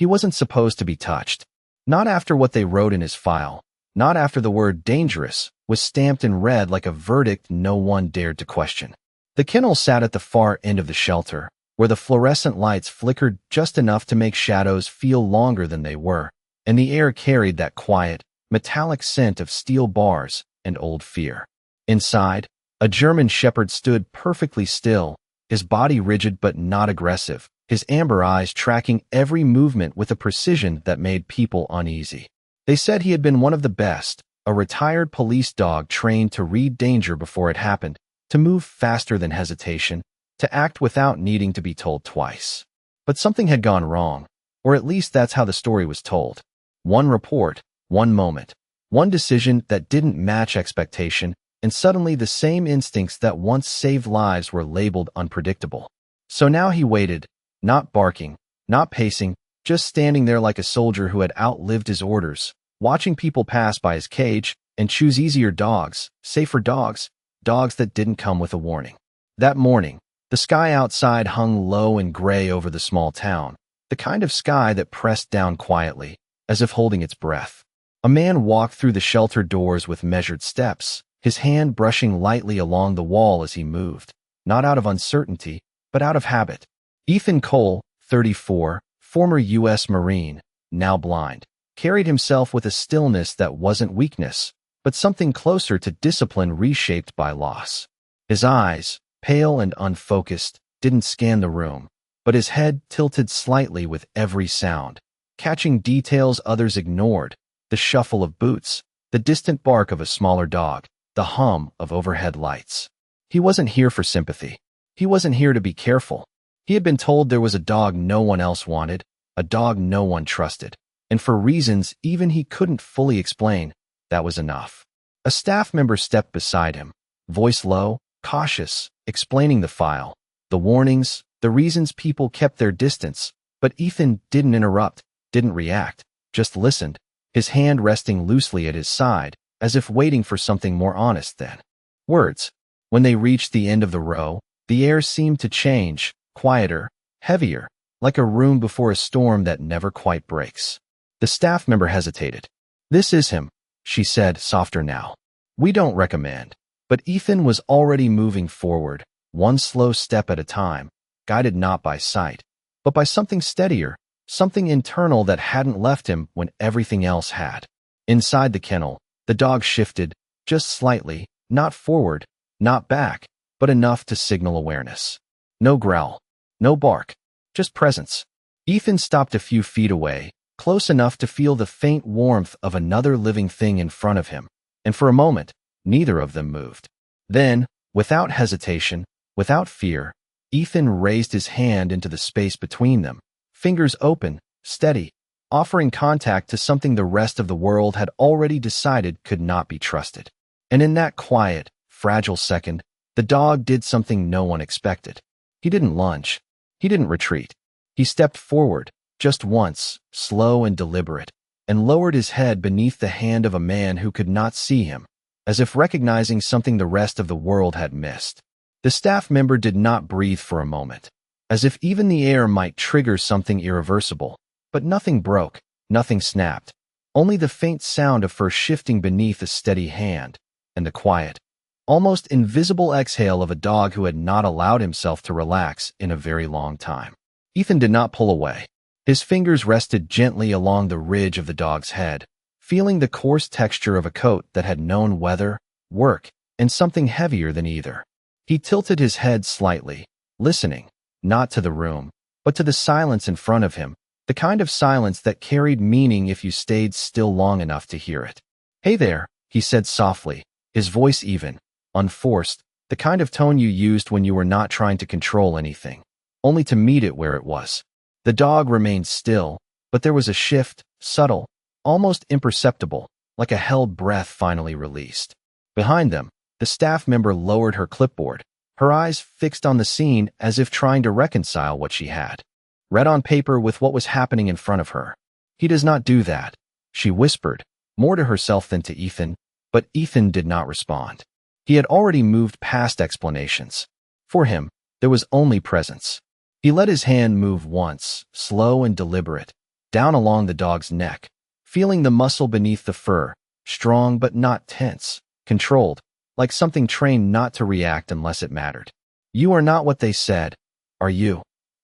He wasn't supposed to be touched. Not after what they wrote in his file. Not after the word dangerous was stamped in red like a verdict no one dared to question. The kennel sat at the far end of the shelter, where the fluorescent lights flickered just enough to make shadows feel longer than they were, and the air carried that quiet, metallic scent of steel bars and old fear. Inside, a German shepherd stood perfectly still, his body rigid but not aggressive, his amber eyes tracking every movement with a precision that made people uneasy. They said he had been one of the best, a retired police dog trained to read danger before it happened, to move faster than hesitation, to act without needing to be told twice. But something had gone wrong, or at least that's how the story was told. One report, one moment, one decision that didn't match expectation, and suddenly the same instincts that once saved lives were labeled unpredictable. So now he waited, not barking, not pacing, just standing there like a soldier who had outlived his orders, watching people pass by his cage and choose easier dogs, safer dogs, dogs that didn't come with a warning. That morning, the sky outside hung low and gray over the small town, the kind of sky that pressed down quietly, as if holding its breath. A man walked through the shelter doors with measured steps, his hand brushing lightly along the wall as he moved, not out of uncertainty, but out of habit. Ethan Cole, 34, former U.S. Marine, now blind, carried himself with a stillness that wasn't weakness, but something closer to discipline reshaped by loss. His eyes, pale and unfocused, didn't scan the room, but his head tilted slightly with every sound, catching details others ignored, the shuffle of boots, the distant bark of a smaller dog, the hum of overhead lights. He wasn't here for sympathy. He wasn't here to be careful. He had been told there was a dog no one else wanted, a dog no one trusted, and for reasons even he couldn't fully explain, that was enough. A staff member stepped beside him, voice low, cautious, explaining the file, the warnings, the reasons people kept their distance, but Ethan didn't interrupt, didn't react, just listened, his hand resting loosely at his side, as if waiting for something more honest than words. When they reached the end of the row, the air seemed to change, quieter, heavier, like a room before a storm that never quite breaks. The staff member hesitated. "This is him," she said, softer now. "We don't recommend." But Ethan was already moving forward, one slow step at a time, guided not by sight, but by something steadier, something internal that hadn't left him when everything else had. Inside the kennel, the dog shifted, just slightly, not forward, not back, but enough to signal awareness. No growl, no bark, just presence. Ethan stopped a few feet away, close enough to feel the faint warmth of another living thing in front of him, and for a moment, neither of them moved. Then, without hesitation, without fear, Ethan raised his hand into the space between them, fingers open, steady, offering contact to something the rest of the world had already decided could not be trusted. And in that quiet, fragile second, the dog did something no one expected. He didn't lunge. He didn't retreat. He stepped forward, just once, slow and deliberate, and lowered his head beneath the hand of a man who could not see him, as if recognizing something the rest of the world had missed. The staff member did not breathe for a moment, as if even the air might trigger something irreversible, but nothing broke, nothing snapped, only the faint sound of fur shifting beneath a steady hand, and the quiet, almost invisible exhale of a dog who had not allowed himself to relax in a very long time. Ethan did not pull away. His fingers rested gently along the ridge of the dog's head, feeling the coarse texture of a coat that had known weather, work, and something heavier than either. He tilted his head slightly, listening, not to the room, but to the silence in front of him, the kind of silence that carried meaning if you stayed still long enough to hear it. "Hey there," he said softly, his voice even, unforced, the kind of tone you used when you were not trying to control anything, only to meet it where it was. The dog remained still, but there was a shift, subtle, almost imperceptible, like a held breath finally released. Behind them, the staff member lowered her clipboard, her eyes fixed on the scene as if trying to reconcile what she had read on paper with what was happening in front of her. "He does not do that," she whispered, more to herself than to Ethan, but Ethan did not respond. He had already moved past explanations. For him, there was only presence. He let his hand move once, slow and deliberate, down along the dog's neck, feeling the muscle beneath the fur, strong but not tense, controlled, like something trained not to react unless it mattered. "You are not what they said, are you?"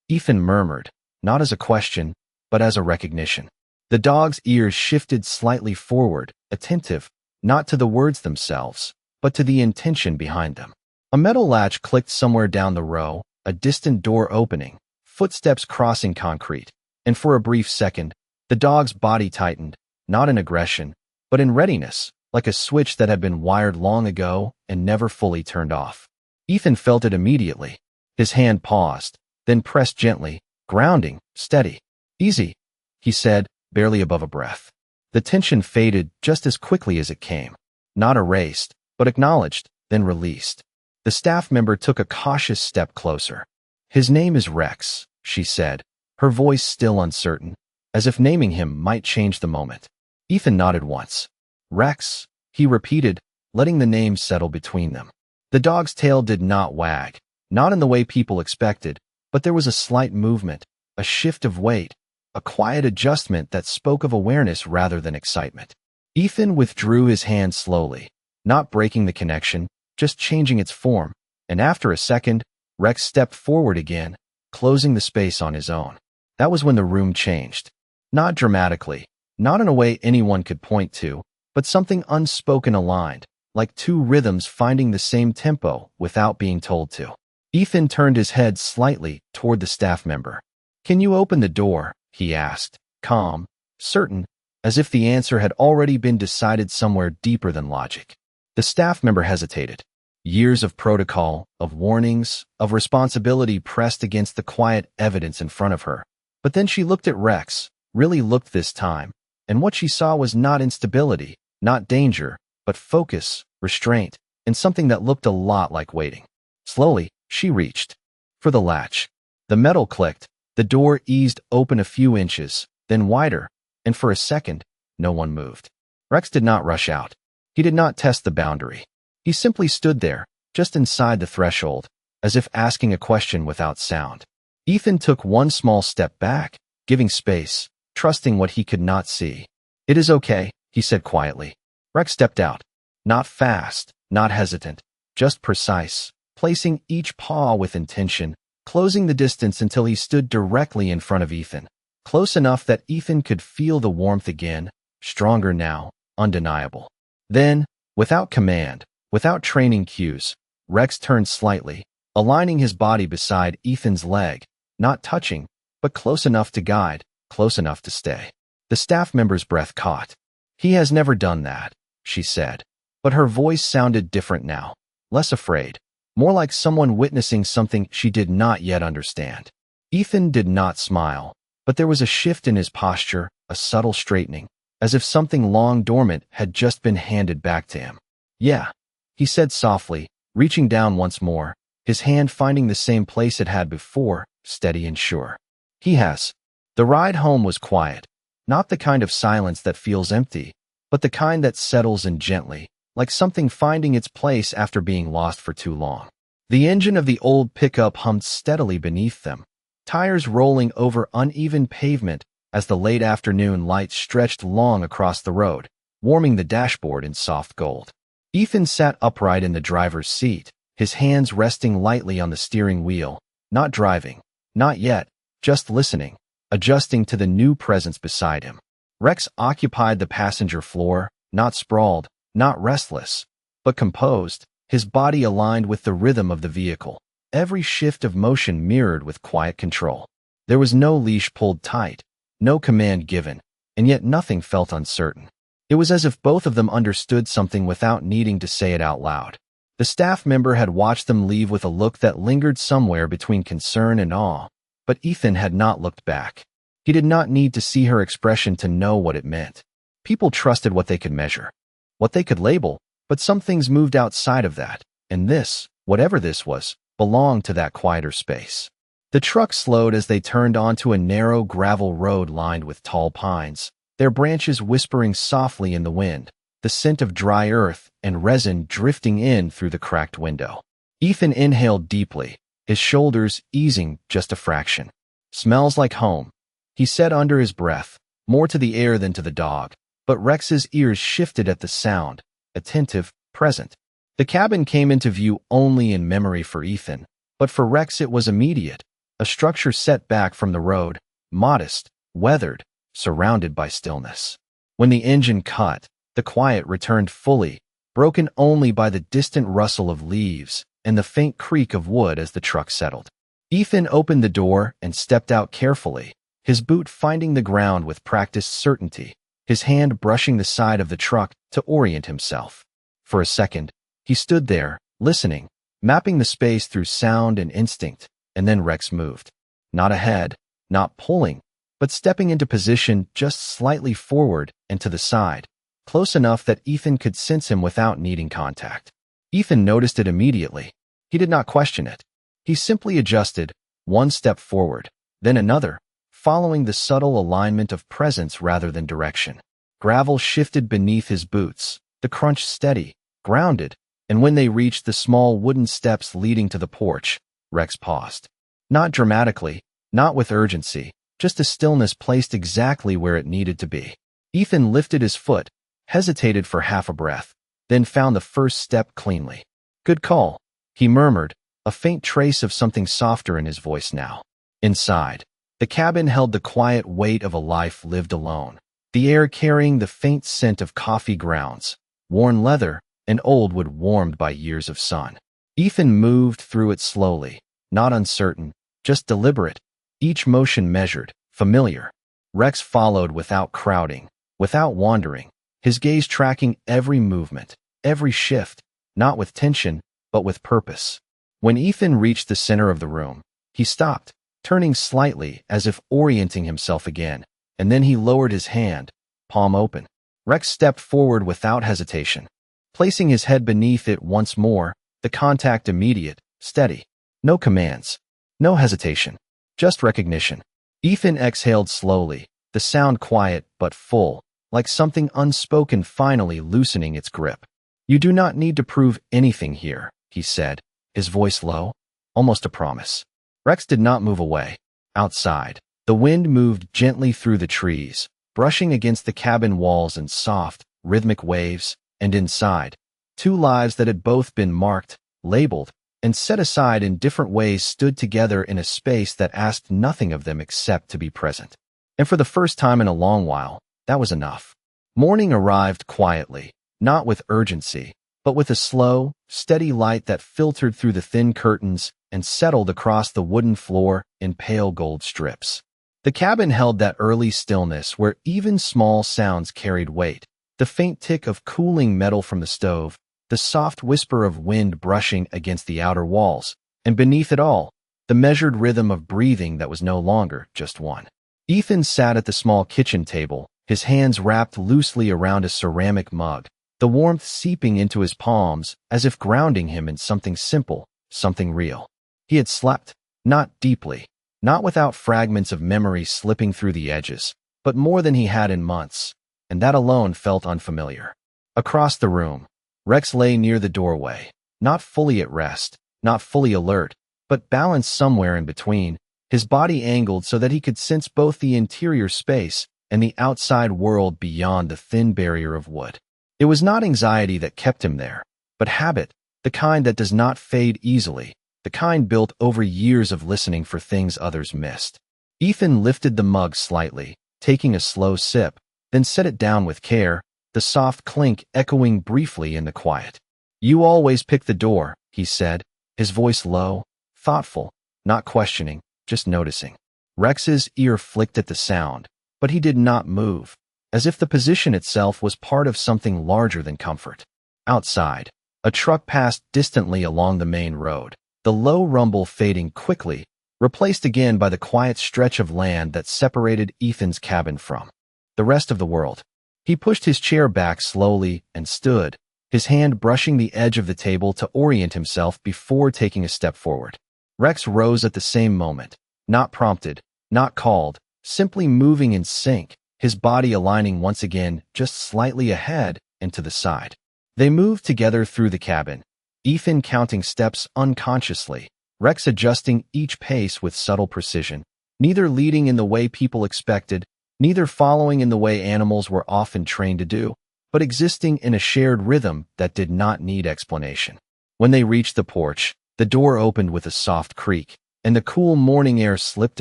Ethan murmured, not as a question, but as a recognition. The dog's ears shifted slightly forward, attentive, not to the words themselves, but to the intention behind them. A metal latch clicked somewhere down the row, a distant door opening, footsteps crossing concrete, and for a brief second, the dog's body tightened, not in aggression, but in readiness, like a switch that had been wired long ago and never fully turned off. Ethan felt it immediately. His hand paused, then pressed gently, grounding, steady. "Easy," he said, barely above a breath. The tension faded just as quickly as it came. Not erased, but acknowledged, then released. The staff member took a cautious step closer. "His name is Rex," she said, her voice still uncertain, as if naming him might change the moment. Ethan nodded once. "Rex," he repeated, letting the name settle between them. The dog's tail did not wag, not in the way people expected, but there was a slight movement, a shift of weight, a quiet adjustment that spoke of awareness rather than excitement. Ethan withdrew his hand slowly, not breaking the connection, just changing its form, and after a second, Rex stepped forward again, closing the space on his own. That was when the room changed. Not dramatically, not in a way anyone could point to, but something unspoken aligned, like two rhythms finding the same tempo without being told to. Ethan turned his head slightly toward the staff member. "Can you open the door?" he asked, calm, certain, as if the answer had already been decided somewhere deeper than logic. The staff member hesitated. Years of protocol, of warnings, of responsibility pressed against the quiet evidence in front of her. But then she looked at Rex, really looked this time, and what she saw was not instability, not danger, but focus, restraint, and something that looked a lot like waiting. Slowly, she reached for the latch. The metal clicked, the door eased open a few inches, then wider, and for a second, no one moved. Rex did not rush out. He did not test the boundary. He simply stood there, just inside the threshold, as if asking a question without sound. Ethan took one small step back, giving space, trusting what he could not see. "It is okay," he said quietly. Rex stepped out. Not fast, not hesitant, just precise, placing each paw with intention, closing the distance until he stood directly in front of Ethan, close enough that Ethan could feel the warmth again, stronger now, undeniable. Then, without command, without training cues, Rex turned slightly, aligning his body beside Ethan's leg, not touching, but close enough to guide, close enough to stay. The staff member's breath caught. "He has never done that," she said, but her voice sounded different now, less afraid, more like someone witnessing something she did not yet understand. Ethan did not smile, but there was a shift in his posture, a subtle straightening, as if something long dormant had just been handed back to him. "Yeah," he said softly, reaching down once more, his hand finding the same place it had before, steady and sure. "He has." The ride home was quiet, not the kind of silence that feels empty, but the kind that settles in gently, like something finding its place after being lost for too long. The engine of the old pickup hummed steadily beneath them, tires rolling over uneven pavement as the late afternoon light stretched long across the road, warming the dashboard in soft gold. Ethan sat upright in the driver's seat, his hands resting lightly on the steering wheel, not driving, not yet, just listening, adjusting to the new presence beside him. Rex occupied the passenger floor, not sprawled, not restless, but composed, his body aligned with the rhythm of the vehicle, every shift of motion mirrored with quiet control. There was no leash pulled tight, no command given, and yet nothing felt uncertain. It was as if both of them understood something without needing to say it out loud. The staff member had watched them leave with a look that lingered somewhere between concern and awe, but Ethan had not looked back. He did not need to see her expression to know what it meant. People trusted what they could measure, what they could label, but some things moved outside of that, and this, whatever this was, belonged to that quieter space. The truck slowed as they turned onto a narrow gravel road lined with tall pines, their branches whispering softly in the wind, the scent of dry earth and resin drifting in through the cracked window. Ethan inhaled deeply, his shoulders easing just a fraction. "Smells like home," he said under his breath, more to the air than to the dog, but Rex's ears shifted at the sound, attentive, present. The cabin came into view only in memory for Ethan, but for Rex it was immediate, a structure set back from the road, modest, weathered, surrounded by stillness. When the engine cut, the quiet returned fully, broken only by the distant rustle of leaves and the faint creak of wood as the truck settled. Ethan opened the door and stepped out carefully, his boot finding the ground with practiced certainty, his hand brushing the side of the truck to orient himself. For a second, he stood there, listening, mapping the space through sound and instinct, and then Rex moved. Not ahead, not pulling, but stepping into position just slightly forward and to the side, close enough that Ethan could sense him without needing contact. Ethan noticed it immediately. He did not question it. He simply adjusted, one step forward, then another, following the subtle alignment of presence rather than direction. Gravel shifted beneath his boots, the crunch steady, grounded, and when they reached the small wooden steps leading to the porch, Rex paused. Not dramatically, not with urgency, just a stillness placed exactly where it needed to be. Ethan lifted his foot, hesitated for half a breath, then found the first step cleanly. "Good call," he murmured, a faint trace of something softer in his voice now. Inside, the cabin held the quiet weight of a life lived alone, the air carrying the faint scent of coffee grounds, worn leather, and old wood warmed by years of sun. Ethan moved through it slowly, not uncertain, just deliberate, each motion measured, familiar. Rex followed without crowding, without wandering, his gaze tracking every movement, every shift, not with tension, but with purpose. When Ethan reached the center of the room, he stopped, turning slightly as if orienting himself again, and then he lowered his hand, palm open. Rex stepped forward without hesitation, placing his head beneath it once more, the contact immediate, steady. No commands, no hesitation, just recognition. Ethan exhaled slowly, the sound quiet but full, like something unspoken finally loosening its grip. "You do not need to prove anything here," he said, his voice low, almost a promise. Rex did not move away. Outside, the wind moved gently through the trees, brushing against the cabin walls in soft, rhythmic waves, and inside, two lives that had both been marked, labeled, and set aside in different ways stood together in a space that asked nothing of them except to be present. And for the first time in a long while, that was enough. Morning arrived quietly, not with urgency, but with a slow, steady light that filtered through the thin curtains and settled across the wooden floor in pale gold strips. The cabin held that early stillness where even small sounds carried weight, the faint tick of cooling metal from the stove, the soft whisper of wind brushing against the outer walls, and beneath it all, the measured rhythm of breathing that was no longer just one. Ethan sat at the small kitchen table, his hands wrapped loosely around a ceramic mug, the warmth seeping into his palms as if grounding him in something simple, something real. He had slept, not deeply, not without fragments of memory slipping through the edges, but more than he had in months, and that alone felt unfamiliar. Across the room, Rex lay near the doorway, not fully at rest, not fully alert, but balanced somewhere in between, his body angled so that he could sense both the interior space and the outside world beyond the thin barrier of wood. It was not anxiety that kept him there, but habit, the kind that does not fade easily, the kind built over years of listening for things others missed. Ethan lifted the mug slightly, taking a slow sip, then set it down with care, the soft clink echoing briefly in the quiet. "You always pick the door," he said, his voice low, thoughtful, not questioning, just noticing. Rex's ear flicked at the sound, but he did not move, as if the position itself was part of something larger than comfort. Outside, a truck passed distantly along the main road, the low rumble fading quickly, replaced again by the quiet stretch of land that separated Ethan's cabin from the rest of the world. He pushed his chair back slowly and stood, his hand brushing the edge of the table to orient himself before taking a step forward. Rex rose at the same moment, not prompted, not called, simply moving in sync, his body aligning once again just slightly ahead and to the side. They moved together through the cabin, Ethan counting steps unconsciously, Rex adjusting each pace with subtle precision, neither leading in the way people expected, neither following in the way animals were often trained to do, but existing in a shared rhythm that did not need explanation. When they reached the porch, the door opened with a soft creak, and the cool morning air slipped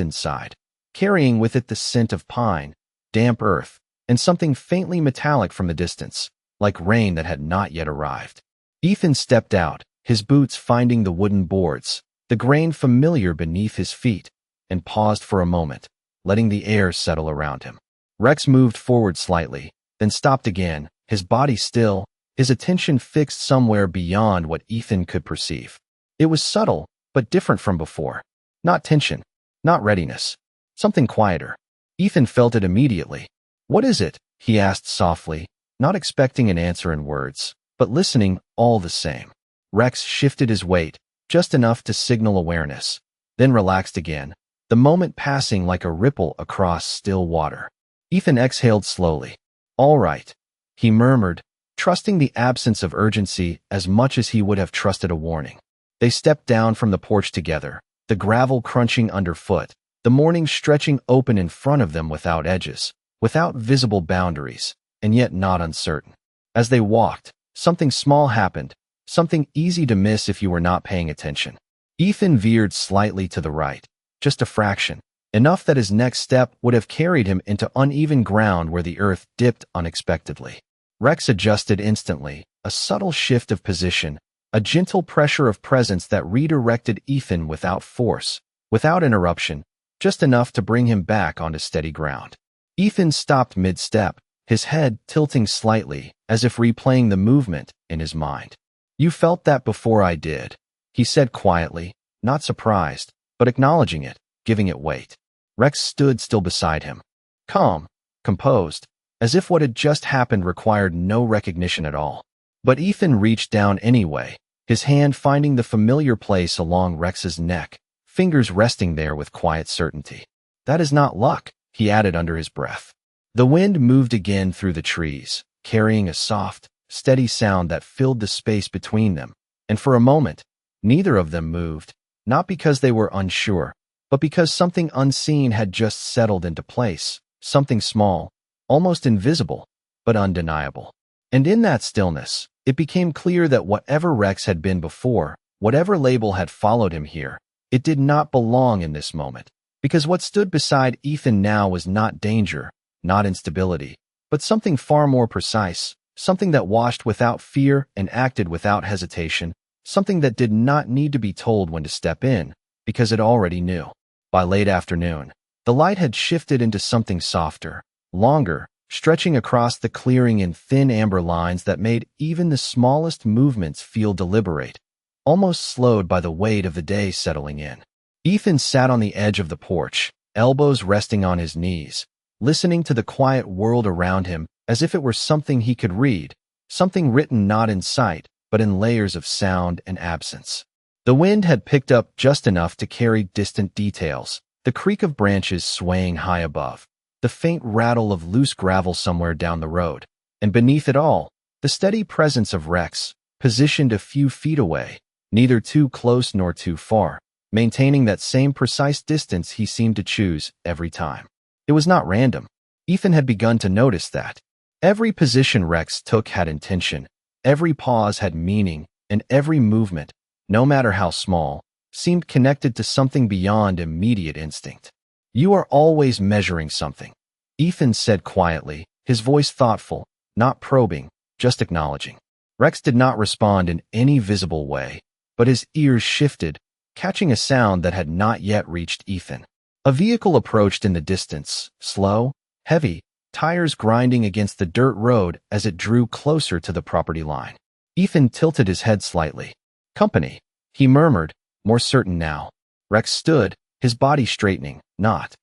inside, carrying with it the scent of pine, damp earth, and something faintly metallic from the distance, like rain that had not yet arrived. Ethan stepped out, his boots finding the wooden boards, the grain familiar beneath his feet, and paused for a moment, letting the air settle around him. Rex moved forward slightly, then stopped again, his body still, his attention fixed somewhere beyond what Ethan could perceive. It was subtle, but different from before. Not tension, not readiness, something quieter. Ethan felt it immediately. "What is it?" he asked softly, not expecting an answer in words, but listening all the same. Rex shifted his weight, just enough to signal awareness, then relaxed again, the moment passing like a ripple across still water. Ethan exhaled slowly. "All right," he murmured, trusting the absence of urgency as much as he would have trusted a warning. They stepped down from the porch together, the gravel crunching underfoot, the morning stretching open in front of them without edges, without visible boundaries, and yet not uncertain. As they walked, something small happened, something easy to miss if you were not paying attention. Ethan veered slightly to the right, just a fraction, enough that his next step would have carried him into uneven ground where the earth dipped unexpectedly. Rex adjusted instantly, a subtle shift of position, a gentle pressure of presence that redirected Ethan without force, without interruption, just enough to bring him back onto steady ground. Ethan stopped mid-step, his head tilting slightly, as if replaying the movement in his mind. "You felt that before I did," he said quietly, not surprised, but acknowledging it, giving it weight. Rex stood still beside him, calm, composed, as if what had just happened required no recognition at all. But Ethan reached down anyway, his hand finding the familiar place along Rex's neck, fingers resting there with quiet certainty. "That is not luck," he added under his breath. The wind moved again through the trees, carrying a soft, steady sound that filled the space between them, and for a moment, neither of them moved, not because they were unsure, but because something unseen had just settled into place, something small, almost invisible, but undeniable. And in that stillness, it became clear that whatever Rex had been before, whatever label had followed him here, it did not belong in this moment, because what stood beside Ethan now was not danger, not instability, but something far more precise, something that watched without fear and acted without hesitation, something that did not need to be told when to step in, because it already knew. By late afternoon, the light had shifted into something softer, longer, stretching across the clearing in thin amber lines that made even the smallest movements feel deliberate, almost slowed by the weight of the day settling in. Ethan sat on the edge of the porch, elbows resting on his knees, listening to the quiet world around him as if it were something he could read, something written not in sight, but in layers of sound and absence. The wind had picked up just enough to carry distant details, the creak of branches swaying high above, the faint rattle of loose gravel somewhere down the road, and beneath it all, the steady presence of Rex, positioned a few feet away, neither too close nor too far, maintaining that same precise distance he seemed to choose every time. It was not random. Ethan had begun to notice that. Every position Rex took had intention, every pause had meaning, and every movement, no matter how small, seemed connected to something beyond immediate instinct. "You are always measuring something," Ethan said quietly, his voice thoughtful, not probing, just acknowledging. Rex did not respond in any visible way, but his ears shifted, catching a sound that had not yet reached Ethan. A vehicle approached in the distance, slow, heavy, tires grinding against the dirt road as it drew closer to the property line. Ethan tilted his head slightly. "Company," he murmured, more certain now. Rex stood, his body straightening, not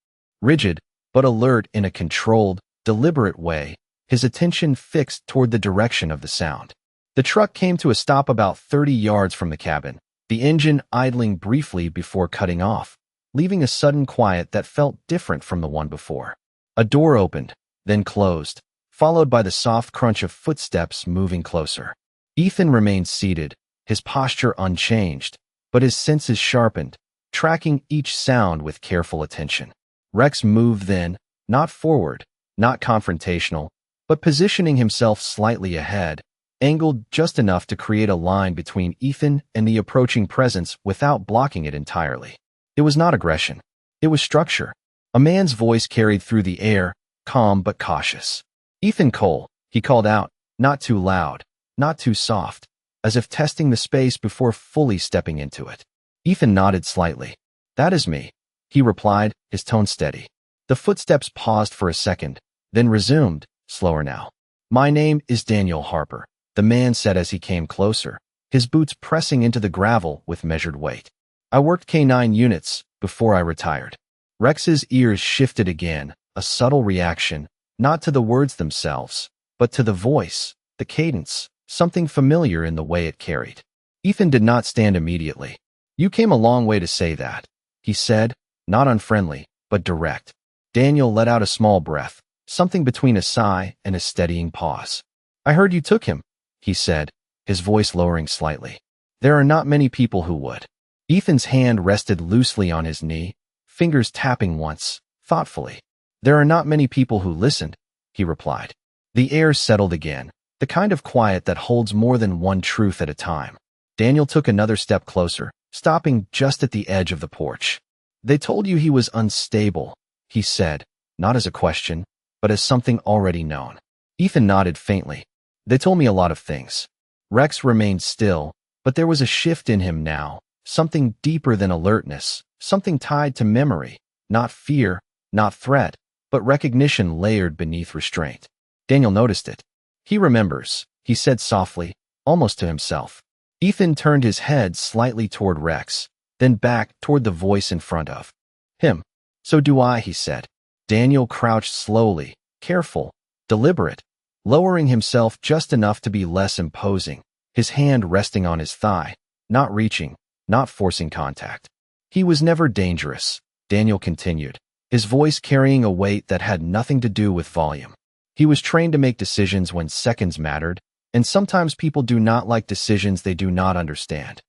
rigid, but alert in a controlled, deliberate way, his attention fixed toward the direction of the sound. The truck came to a stop about 30 yards from the cabin, the engine idling briefly before cutting off, leaving a sudden quiet that felt different from the one before. A door opened, then closed, followed by the soft crunch of footsteps moving closer. Ethan remained seated, his posture unchanged, but his senses sharpened, tracking each sound with careful attention. Rex moved then, not forward, not confrontational, but positioning himself slightly ahead, angled just enough to create a line between Ethan and the approaching presence without blocking it entirely. It was not aggression. It was structure. A man's voice carried through the air, calm but cautious. "Ethan Cole," he called out, not too loud, not too soft, as if testing the space before fully stepping into it. Ethan nodded slightly. "That is me," he replied, his tone steady. The footsteps paused for a second, then resumed, slower now. "My name is Daniel Harper," the man said as he came closer, his boots pressing into the gravel with measured weight. "I worked K9 units before I retired." Rex's ears shifted again, a subtle reaction, not to the words themselves, but to the voice, the cadence, something familiar in the way it carried. Ethan did not stand immediately. "You came a long way to say that," he said, not unfriendly, but direct. Daniel let out a small breath, something between a sigh and a steadying pause. "I heard you took him," he said, his voice lowering slightly. "There are not many people who would." Ethan's hand rested loosely on his knee, fingers tapping once, thoughtfully. "There are not many people who listened," he replied. The air settled again, the kind of quiet that holds more than one truth at a time. Daniel took another step closer, stopping just at the edge of the porch. "They told you he was unstable," he said, not as a question, but as something already known. Ethan nodded faintly. "They told me a lot of things." Rex remained still, but there was a shift in him now, something deeper than alertness, something tied to memory, not fear, not threat, but recognition layered beneath restraint. Daniel noticed it. "He remembers," he said softly, almost to himself. Ethan turned his head slightly toward Rex, then back toward the voice in front of him. "So do I," he said. Daniel crouched slowly, careful, deliberate, lowering himself just enough to be less imposing, his hand resting on his thigh, not reaching, not forcing contact. "He was never dangerous," Daniel continued, his voice carrying a weight that had nothing to do with volume. "He was trained to make decisions when seconds mattered, and sometimes people do not like decisions they do not understand."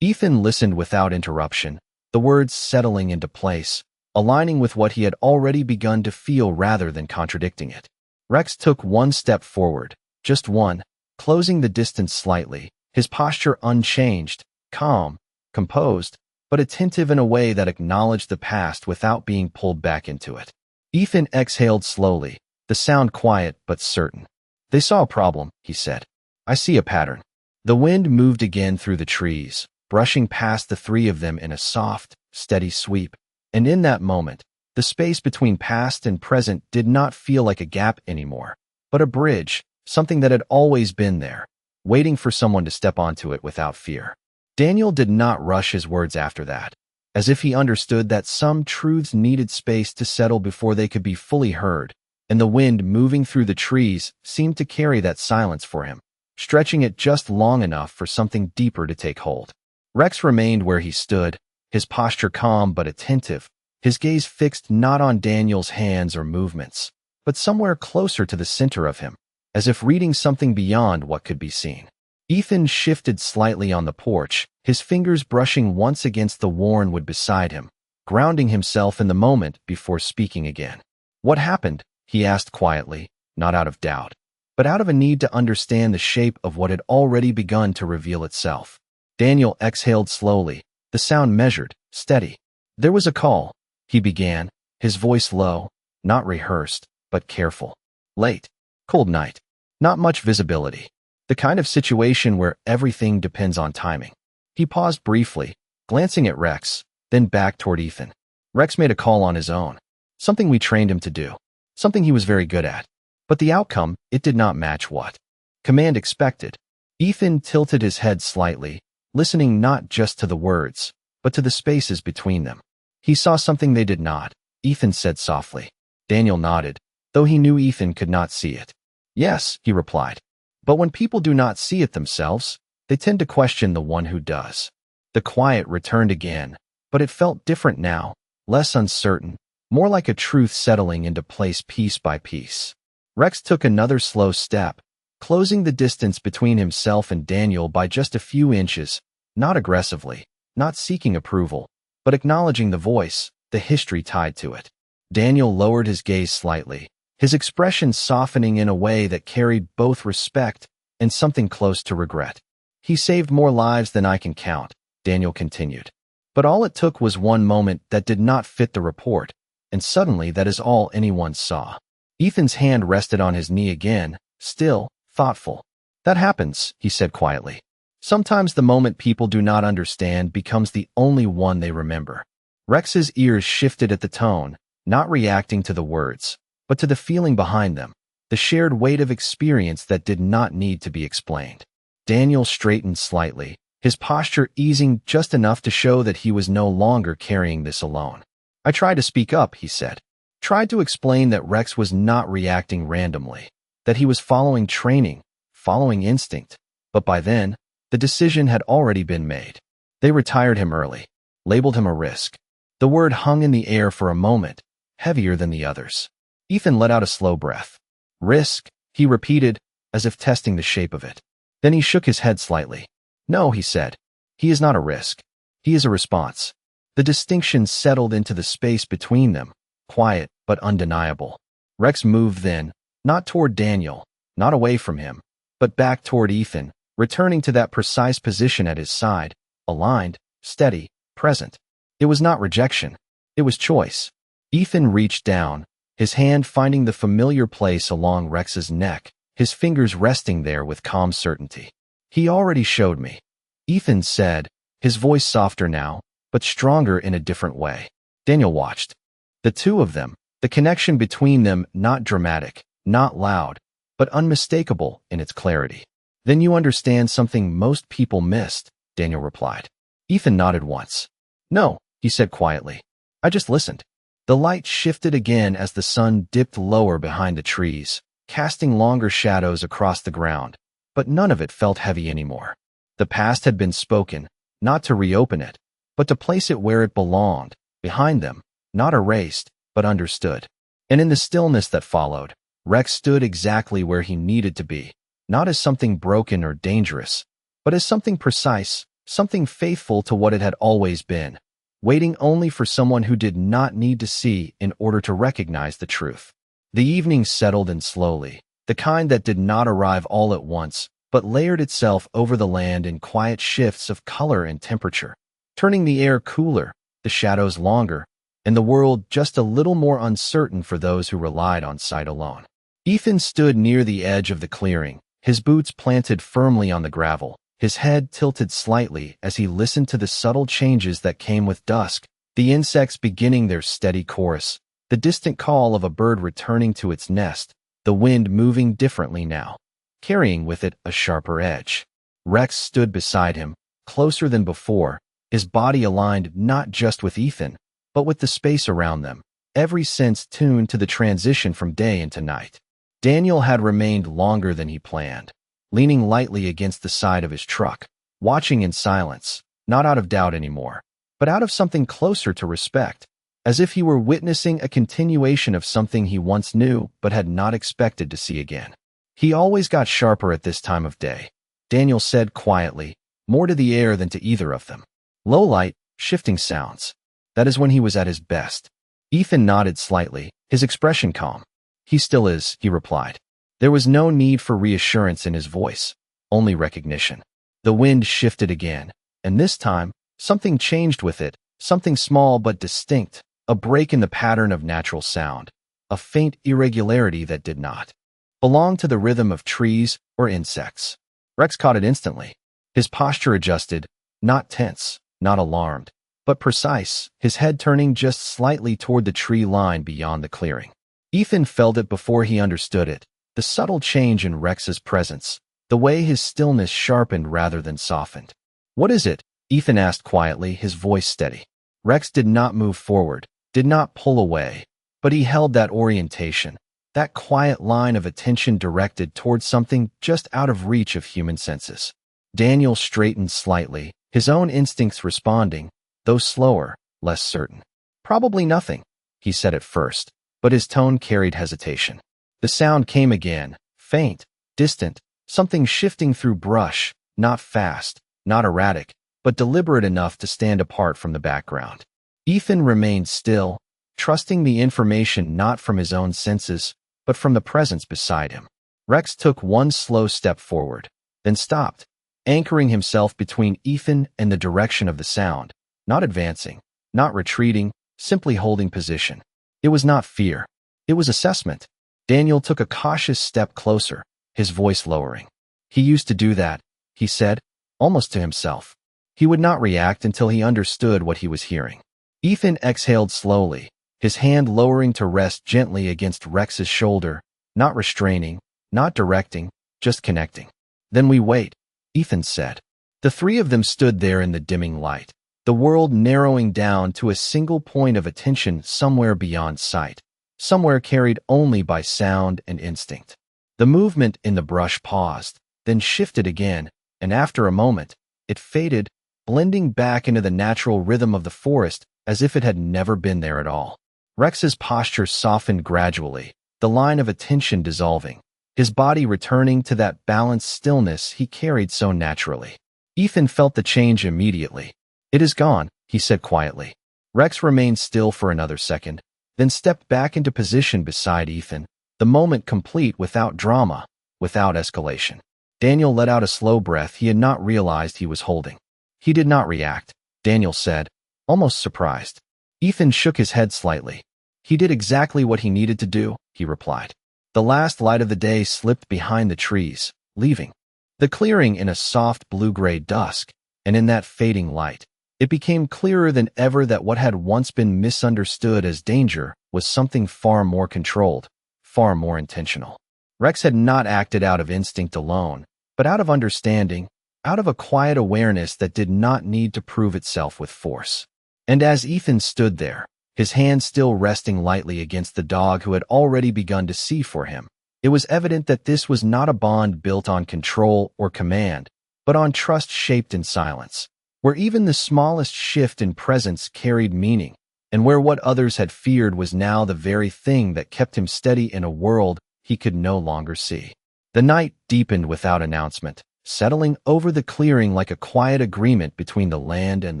Ethan listened without interruption, the words settling into place, aligning with what he had already begun to feel rather than contradicting it. Rex took one step forward, just one, closing the distance slightly, his posture unchanged, calm, composed, but attentive in a way that acknowledged the past without being pulled back into it. Ethan exhaled slowly, the sound quiet but certain. "They saw a problem," he said. "I see a pattern." The wind moved again through the trees, brushing past the three of them in a soft, steady sweep, and in that moment, the space between past and present did not feel like a gap anymore, but a bridge, something that had always been there, waiting for someone to step onto it without fear. Daniel did not rush his words after that, as if he understood that some truths needed space to settle before they could be fully heard, and the wind moving through the trees seemed to carry that silence for him, stretching it just long enough for something deeper to take hold. Rex remained where he stood, his posture calm but attentive, his gaze fixed not on Daniel's hands or movements, but somewhere closer to the center of him, as if reading something beyond what could be seen. Ethan shifted slightly on the porch, his fingers brushing once against the worn wood beside him, grounding himself in the moment before speaking again. "What happened?" he asked quietly, not out of doubt, but out of a need to understand the shape of what had already begun to reveal itself. Daniel exhaled slowly, the sound measured, steady. "There was a call," he began, his voice low, not rehearsed, but careful. "Late. Cold night. Not much visibility. The kind of situation where everything depends on timing." He paused briefly, glancing at Rex, then back toward Ethan. "Rex made a call on his own. Something we trained him to do. Something he was very good at. But the outcome, it did not match what command expected." Ethan tilted his head slightly, listening not just to the words, but to the spaces between them. "He saw something they did not," Ethan said softly. Daniel nodded, though he knew Ethan could not see it. "Yes," he replied. "But when people do not see it themselves, they tend to question the one who does." The quiet returned again, but it felt different now, less uncertain, more like a truth settling into place piece by piece. Rex took another slow step, closing the distance between himself and Daniel by just a few inches, not aggressively, not seeking approval, but acknowledging the voice, the history tied to it. Daniel lowered his gaze slightly, his expression softening in a way that carried both respect and something close to regret. He saved more lives than I can count, Daniel continued. But all it took was one moment that did not fit the report, and suddenly that is all anyone saw. Ethan's hand rested on his knee again, still, thoughtful. That happens, he said quietly. Sometimes the moment people do not understand becomes the only one they remember. Rex's ears shifted at the tone, not reacting to the words, but to the feeling behind them, the shared weight of experience that did not need to be explained. Daniel straightened slightly, his posture easing just enough to show that he was no longer carrying this alone. I tried to speak up, he said. Tried to explain that Rex was not reacting randomly, that he was following training, following instinct. But by then, the decision had already been made. They retired him early, labeled him a risk. The word hung in the air for a moment, heavier than the others. Ethan let out a slow breath. Risk, he repeated, as if testing the shape of it. Then he shook his head slightly. No, he said. He is not a risk. He is a response. The distinction settled into the space between them, quiet but undeniable. Rex moved then, not toward Daniel, not away from him, but back toward Ethan, returning to that precise position at his side, aligned, steady, present. It was not rejection. It was choice. Ethan reached down, his hand finding the familiar place along Rex's neck, his fingers resting there with calm certainty. He already showed me, Ethan said, his voice softer now, but stronger in a different way. Daniel watched. The two of them, the connection between them not dramatic, not loud, but unmistakable in its clarity. Then you understand something most people missed, Daniel replied. Ethan nodded once. No, he said quietly. I just listened. The light shifted again as the sun dipped lower behind the trees, casting longer shadows across the ground, but none of it felt heavy anymore. The past had been spoken, not to reopen it, but to place it where it belonged, behind them, not erased, but understood. And in the stillness that followed, Rex stood exactly where he needed to be, not as something broken or dangerous, but as something precise, something faithful to what it had always been, waiting only for someone who did not need to see in order to recognize the truth. The evening settled in slowly, the kind that did not arrive all at once, but layered itself over the land in quiet shifts of color and temperature, turning the air cooler, the shadows longer, and the world just a little more uncertain for those who relied on sight alone. Ethan stood near the edge of the clearing, his boots planted firmly on the gravel, his head tilted slightly as he listened to the subtle changes that came with dusk, the insects beginning their steady chorus, the distant call of a bird returning to its nest, the wind moving differently now, carrying with it a sharper edge. Rex stood beside him, closer than before, his body aligned not just with Ethan, but with the space around them, every sense tuned to the transition from day into night. Daniel had remained longer than he planned, leaning lightly against the side of his truck, watching in silence, not out of doubt anymore, but out of something closer to respect, as if he were witnessing a continuation of something he once knew but had not expected to see again. He always got sharper at this time of day, Daniel said quietly, more to the air than to either of them. Low light, shifting sounds. That is when he was at his best. Ethan nodded slightly, his expression calm. He still is, he replied. There was no need for reassurance in his voice, only recognition. The wind shifted again, and this time, something changed with it, something small but distinct, a break in the pattern of natural sound, a faint irregularity that did not belong to the rhythm of trees or insects. Rex caught it instantly. His posture adjusted, not tense, not alarmed, but precise, his head turning just slightly toward the tree line beyond the clearing. Ethan felt it before he understood it, the subtle change in Rex's presence, the way his stillness sharpened rather than softened. What is it? Ethan asked quietly, his voice steady. Rex did not move forward, did not pull away, but he held that orientation, that quiet line of attention directed toward something just out of reach of human senses. Daniel straightened slightly, his own instincts responding, though slower, less certain. Probably nothing, he said at first, but his tone carried hesitation. The sound came again, faint, distant, something shifting through brush, not fast, not erratic, but deliberate enough to stand apart from the background. Ethan remained still, trusting the information not from his own senses, but from the presence beside him. Rex took one slow step forward, then stopped, anchoring himself between Ethan and the direction of the sound, not advancing, not retreating, simply holding position. It was not fear. It was assessment. Daniel took a cautious step closer, his voice lowering. He used to do that, he said, almost to himself. He would not react until he understood what he was hearing. Ethan exhaled slowly, his hand lowering to rest gently against Rex's shoulder, not restraining, not directing, just connecting. Then we wait, Ethan said. The three of them stood there in the dimming light, the world narrowing down to a single point of attention somewhere beyond sight, somewhere carried only by sound and instinct. The movement in the brush paused, then shifted again, and after a moment, it faded, blending back into the natural rhythm of the forest as if it had never been there at all. Rex's posture softened gradually, the line of attention dissolving, his body returning to that balanced stillness he carried so naturally. Ethan felt the change immediately. "It is gone," he said quietly. Rex remained still for another second, then stepped back into position beside Ethan, the moment complete without drama, without escalation. Daniel let out a slow breath he had not realized he was holding. "He did not react," Daniel said, almost surprised. Ethan shook his head slightly. "He did exactly what he needed to do," he replied. The last light of the day slipped behind the trees, leaving the clearing in a soft blue-gray dusk, and in that fading light, it became clearer than ever that what had once been misunderstood as danger was something far more controlled, far more intentional. Rex had not acted out of instinct alone, but out of understanding, out of a quiet awareness that did not need to prove itself with force. And as Ethan stood there, his hand still resting lightly against the dog who had already begun to see for him, it was evident that this was not a bond built on control or command, but on trust shaped in silence, where even the smallest shift in presence carried meaning, and where what others had feared was now the very thing that kept him steady in a world he could no longer see. The night deepened without announcement, settling over the clearing like a quiet agreement between the land and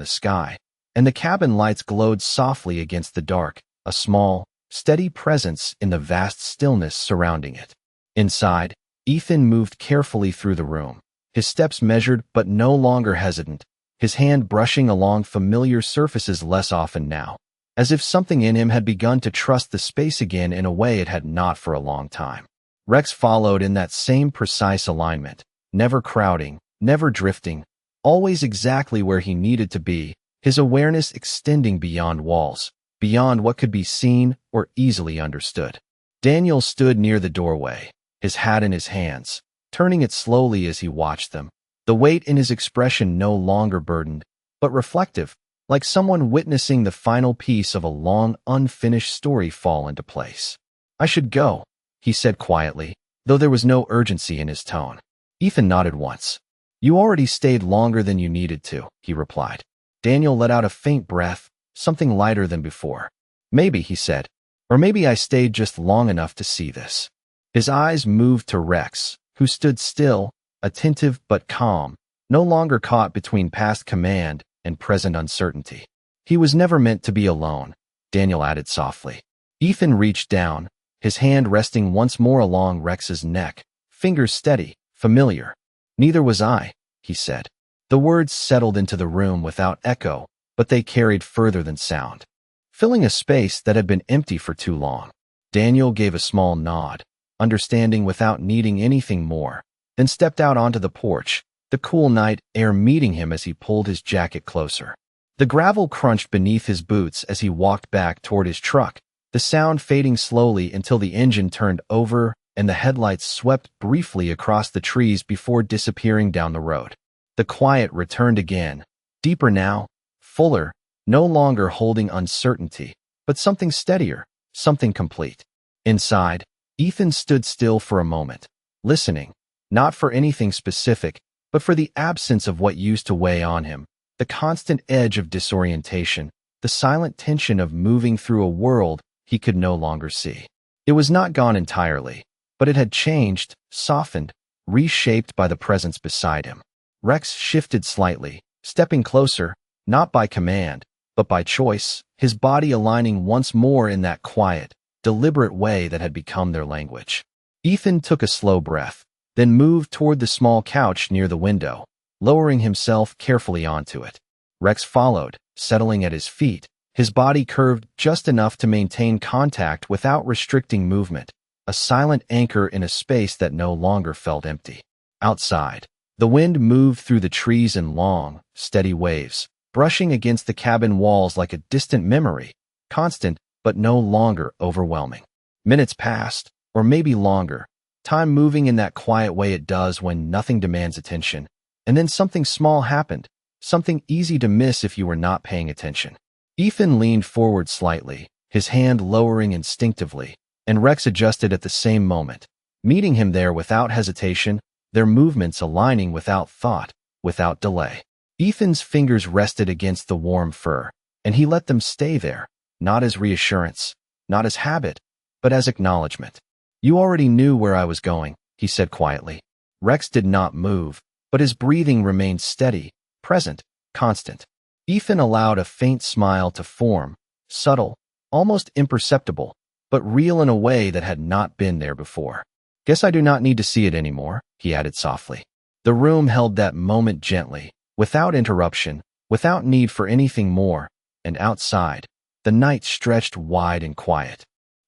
the sky, and the cabin lights glowed softly against the dark, a small, steady presence in the vast stillness surrounding it. Inside, Ethan moved carefully through the room, his steps measured but no longer hesitant, his hand brushing along familiar surfaces less often now, as if something in him had begun to trust the space again in a way it had not for a long time. Rex followed in that same precise alignment, never crowding, never drifting, always exactly where he needed to be, his awareness extending beyond walls, beyond what could be seen or easily understood. Daniel stood near the doorway, his hat in his hands, turning it slowly as he watched them, the weight in his expression no longer burdened, but reflective, like someone witnessing the final piece of a long, unfinished story fall into place. "I should go," he said quietly, though there was no urgency in his tone. Ethan nodded once. "You already stayed longer than you needed to," he replied. Daniel let out a faint breath, something lighter than before. "Maybe," he said, "or maybe I stayed just long enough to see this." His eyes moved to Rex, who stood still, attentive but calm, no longer caught between past command and present uncertainty. "He was never meant to be alone," Daniel added softly. Ethan reached down, his hand resting once more along Rex's neck, fingers steady, familiar. "Neither was I," he said. The words settled into the room without echo, but they carried further than sound, filling a space that had been empty for too long. Daniel gave a small nod, understanding without needing anything more, then stepped out onto the porch, the cool night air meeting him as he pulled his jacket closer. The gravel crunched beneath his boots as he walked back toward his truck, the sound fading slowly until the engine turned over and the headlights swept briefly across the trees before disappearing down the road. The quiet returned again, deeper now, fuller, no longer holding uncertainty, but something steadier, something complete. Inside, Ethan stood still for a moment, listening, not for anything specific, but for the absence of what used to weigh on him, the constant edge of disorientation, the silent tension of moving through a world he could no longer see. It was not gone entirely, but it had changed, softened, reshaped by the presence beside him. Rex shifted slightly, stepping closer, not by command, but by choice, his body aligning once more in that quiet, deliberate way that had become their language. Ethan took a slow breath, then moved toward the small couch near the window, lowering himself carefully onto it. Rex followed, settling at his feet, his body curved just enough to maintain contact without restricting movement, a silent anchor in a space that no longer felt empty. Outside, the wind moved through the trees in long, steady waves, brushing against the cabin walls like a distant memory, constant but no longer overwhelming. Minutes passed, or maybe longer, time moving in that quiet way it does when nothing demands attention, and then something small happened, something easy to miss if you were not paying attention. Ethan leaned forward slightly, his hand lowering instinctively, and Rex adjusted at the same moment, meeting him there without hesitation, their movements aligning without thought, without delay. Ethan's fingers rested against the warm fur, and he let them stay there, not as reassurance, not as habit, but as acknowledgement. "You already knew where I was going," he said quietly. Rex did not move, but his breathing remained steady, present, constant. Ethan allowed a faint smile to form, subtle, almost imperceptible, but real in a way that had not been there before. "Guess I do not need to see it anymore," he added softly. The room held that moment gently, without interruption, without need for anything more, and outside, the night stretched wide and quiet.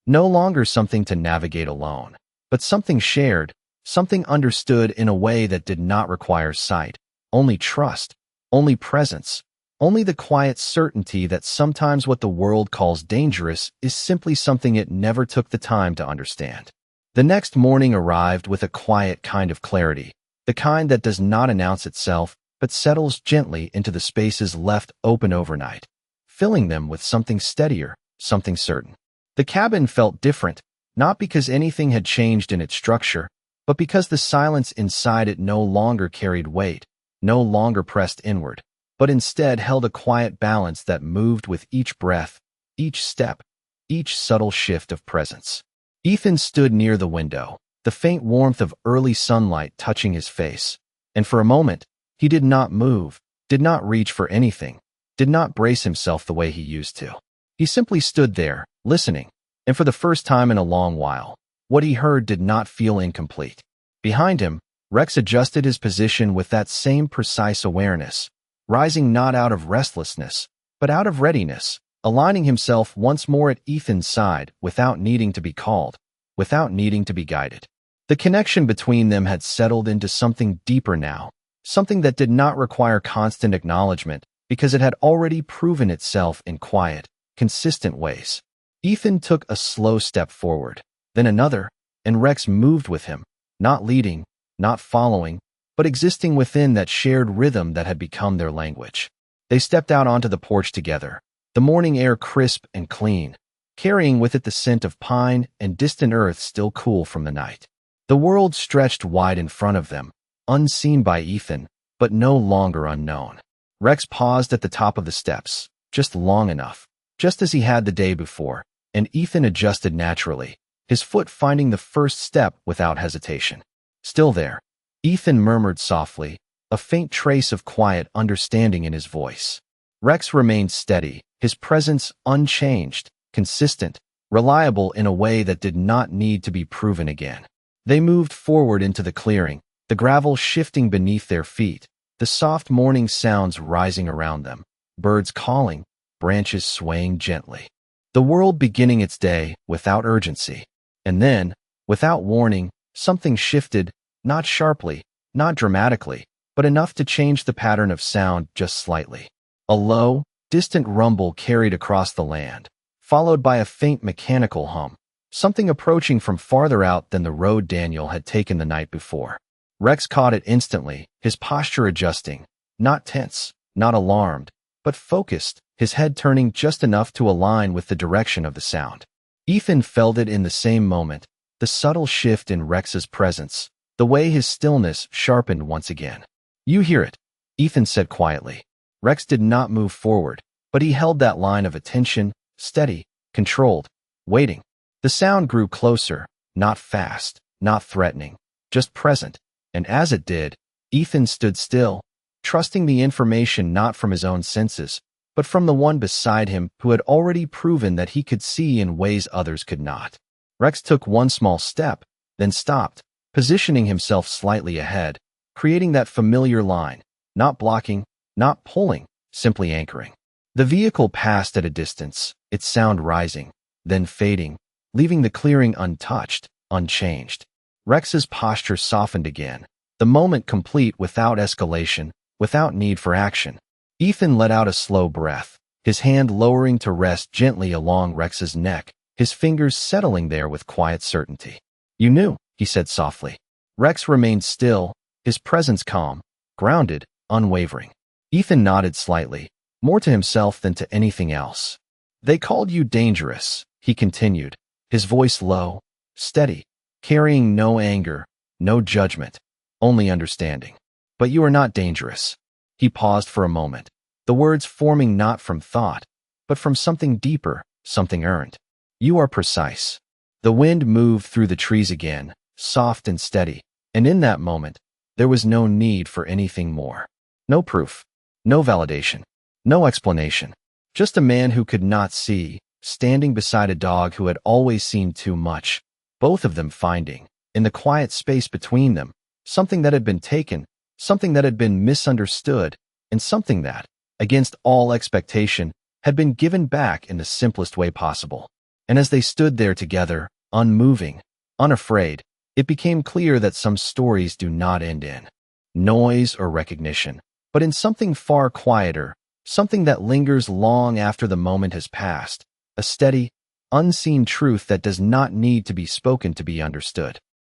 No longer something to navigate alone, but something shared, something understood in a way that did not require sight, only trust, only presence, only the quiet certainty that sometimes what the world calls dangerous is simply something it never took the time to understand. The next morning arrived with a quiet kind of clarity, the kind that does not announce itself, but settles gently into the spaces left open overnight, filling them with something steadier, something certain. The cabin felt different, not because anything had changed in its structure, but because the silence inside it no longer carried weight, no longer pressed inward, but instead held a quiet balance that moved with each breath, each step, each subtle shift of presence. Ethan stood near the window, the faint warmth of early sunlight touching his face, and for a moment, he did not move, did not reach for anything, did not brace himself the way he used to. He simply stood there, listening, and for the first time in a long while, what he heard did not feel incomplete. Behind him, Rex adjusted his position with that same precise awareness, rising not out of restlessness, but out of readiness, aligning himself once more at Ethan's side without needing to be called, without needing to be guided. The connection between them had settled into something deeper now, something that did not require constant acknowledgement because it had already proven itself in quiet, consistent ways. Ethan took a slow step forward, then another, and Rex moved with him, not leading, not following, but existing within that shared rhythm that had become their language. They stepped out onto the porch together, the morning air crisp and clean, carrying with it the scent of pine and distant earth still cool from the night. The world stretched wide in front of them, unseen by Ethan, but no longer unknown. Rex paused at the top of the steps, just long enough, just as he had the day before, and Ethan adjusted naturally, his foot finding the first step without hesitation. "Still there," Ethan murmured softly, a faint trace of quiet understanding in his voice. Rex remained steady, his presence unchanged, consistent, reliable in a way that did not need to be proven again. They moved forward into the clearing, the gravel shifting beneath their feet, the soft morning sounds rising around them, birds calling, branches swaying gently. The world beginning its day without urgency. And then, without warning, something shifted, not sharply, not dramatically, but enough to change the pattern of sound just slightly. A low, distant rumble carried across the land, followed by a faint mechanical hum, something approaching from farther out than the road Daniel had taken the night before. Rex caught it instantly, his posture adjusting, not tense, not alarmed, but focused, his head turning just enough to align with the direction of the sound. Ethan felt it in the same moment, the subtle shift in Rex's presence, the way his stillness sharpened once again. "You hear it," Ethan said quietly. Rex did not move forward, but he held that line of attention, steady, controlled, waiting. The sound grew closer, not fast, not threatening, just present, and as it did, Ethan stood still, trusting the information not from his own senses, but from the one beside him who had already proven that he could see in ways others could not. Rex took one small step, then stopped, positioning himself slightly ahead, creating that familiar line, not blocking, not pulling, simply anchoring. The vehicle passed at a distance, its sound rising, then fading, leaving the clearing untouched, unchanged. Rex's posture softened again, the moment complete without escalation, without need for action. Ethan let out a slow breath, his hand lowering to rest gently along Rex's neck, his fingers settling there with quiet certainty. "You knew," he said softly. Rex remained still, his presence calm, grounded, unwavering. Ethan nodded slightly, more to himself than to anything else. "They called you dangerous," he continued, his voice low, steady, carrying no anger, no judgment, only understanding. "But you are not dangerous." He paused for a moment, the words forming not from thought, but from something deeper, something earned. "You are precise." The wind moved through the trees again, soft and steady, and in that moment, there was no need for anything more. No proof, no validation, no explanation. Just a man who could not see, standing beside a dog who had always seen too much, both of them finding, in the quiet space between them, something that had been taken, something that had been misunderstood, and something that, against all expectation, had been given back in the simplest way possible. And as they stood there together, unmoving, unafraid, it became clear that some stories do not end in noise or recognition, but in something far quieter, something that lingers long after the moment has passed, a steady, unseen truth that does not need to be spoken to be understood.